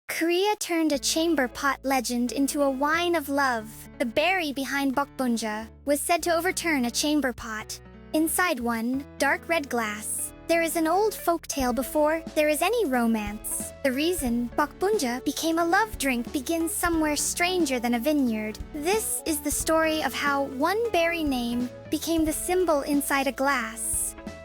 Korea turned a chamber pot legend into a wine of love. The berry behind Bokbunja was said to overturn a chamber pot. Inside one, dark red glass, there is an old folktale before there is any romance. The reason Bokbunja became a love drink begins somewhere stranger than a vineyard. This is the story of how one berry name became the symbol inside a glass.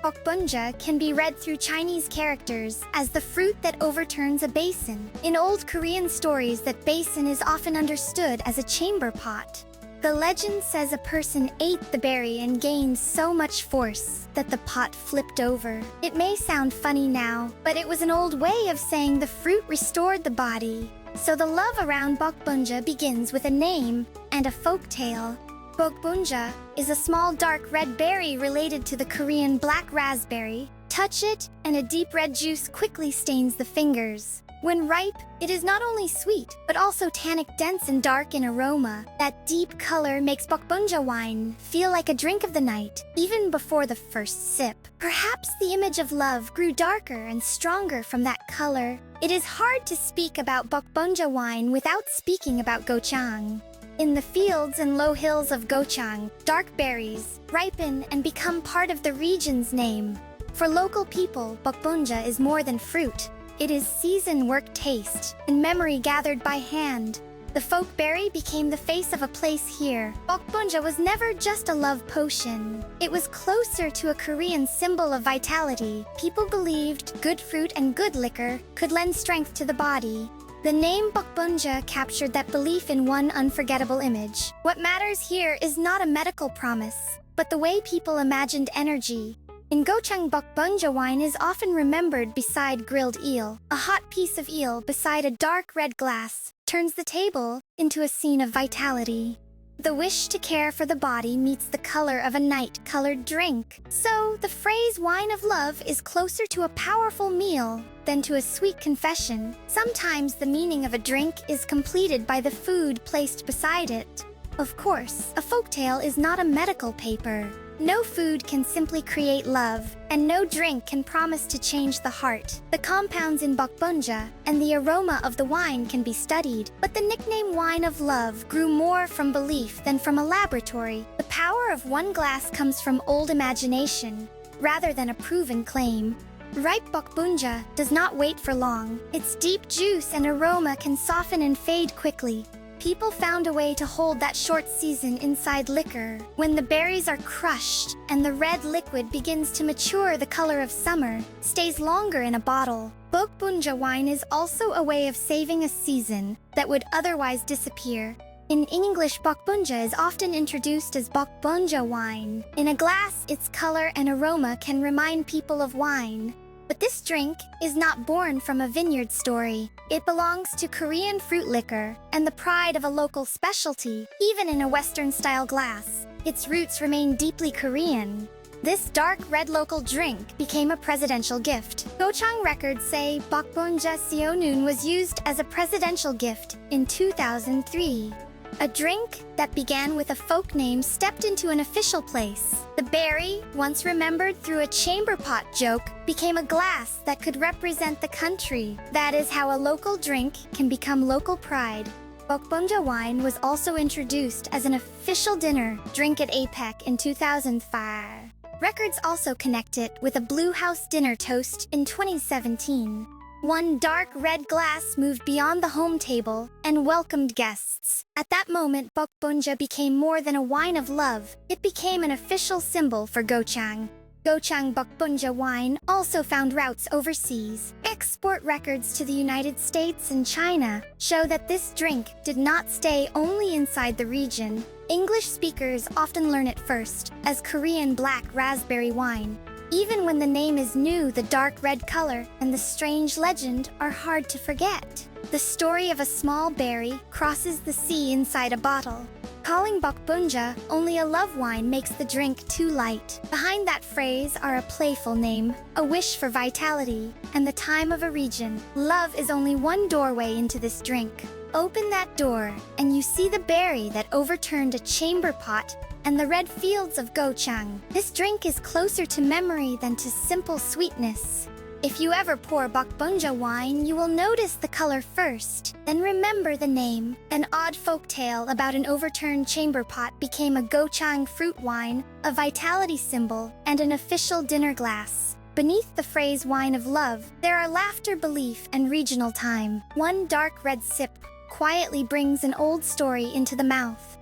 Bokbunja can be read through Chinese characters as the fruit that overturns a basin. In old Korean stories, that basin is often understood as a chamber pot. The legend says a person ate the berry and gained so much force that the pot flipped over. It may sound funny now, but it was an old way of saying the fruit restored the body. So the love around Bokbunja begins with a name and a folk tale. Bokbunja is a small dark red berry related to the Korean black raspberry. Touch it, and a deep red juice quickly stains the fingers. When ripe, it is not only sweet, but also tannic dense and dark in aroma. That deep color makes Bokbunja wine feel like a drink of the night, even before the first sip. Perhaps the image of love grew darker and stronger from that color. It is hard to speak about Bokbunja wine without speaking about Gochang. In the fields and low hills of Gochang, dark berries ripen and become part of the region's name. For local people, Bokbunja is more than fruit. It is seasoned work taste and memory gathered by hand. The folk berry became the face of a place here. Bokbunja was never just a love potion. It was closer to a Korean symbol of vitality. People believed good fruit and good liquor could lend strength to the body. The name Bokbunja captured that belief in one unforgettable image. What matters here is not a medical promise, but the way people imagined energy. In Gochang, Bokbunja wine is often remembered beside grilled eel. A hot piece of eel beside a dark red glass turns the table into a scene of vitality. The wish to care for the body meets the color of a night-colored drink. So, the phrase wine of love is closer to a powerful meal than to a sweet confession. Sometimes the meaning of a drink is completed by the food placed beside it. Of course, a folktale is not a medical paper. No food can simply create love, and no drink can promise to change the heart. The compounds in Bokbunja and the aroma of the wine can be studied, but the nickname wine of love grew more from belief than from a laboratory. The power of one glass comes from old imagination, rather than a proven claim. Ripe Bokbunja does not wait for long. Its deep juice and aroma can soften and fade quickly. People found a way to hold that short season inside liquor. When the berries are crushed and the red liquid begins to mature, the color of summer stays longer in a bottle. Bokbunja wine is also a way of saving a season that would otherwise disappear. In English, Bokbunja is often introduced as Bokbunja wine. In a glass, its color and aroma can remind people of wine. But this drink is not born from a vineyard story. It belongs to Korean fruit liquor and the pride of a local specialty. Even in a Western-style glass, its roots remain deeply Korean. This dark red local drink became a presidential gift. Gochang records say Bokbunja Seonun was used as a presidential gift in 2003. A drink that began with a folk name stepped into an official place. The berry, once remembered through a chamber pot joke, became a glass that could represent the country. That is how a local drink can become local pride. Bokbunja wine was also introduced as an official dinner drink at APEC in 2005. Records also connect it with a Blue House dinner toast in 2017. One dark red glass moved beyond the home table and welcomed guests. At that moment, Bokbunja became more than a wine of love. It became an official symbol for Gochang. Gochang Bokbunja wine also found routes overseas. Export records to the United States and China show that this drink did not stay only inside the region. English speakers often learn it first as Korean black raspberry wine. Even when the name is new, the dark red color and the strange legend are hard to forget. The story of a small berry crosses the sea inside a bottle. Calling Bokbunja only a love wine makes the drink too light. Behind that phrase are a playful name, a wish for vitality, and the time of a region. Love is only one doorway into this drink. Open that door, and you see the berry that overturned a chamber pot and the red fields of Gochang. This drink is closer to memory than to simple sweetness. If you ever pour Bokbunja wine, you will notice the color first, then remember the name. An odd folktale about an overturned chamber pot became a Gochang fruit wine, a vitality symbol, and an official dinner glass. Beneath the phrase wine of love, there are laughter, belief, and regional time. One dark red sip quietly brings an old story into the mouth.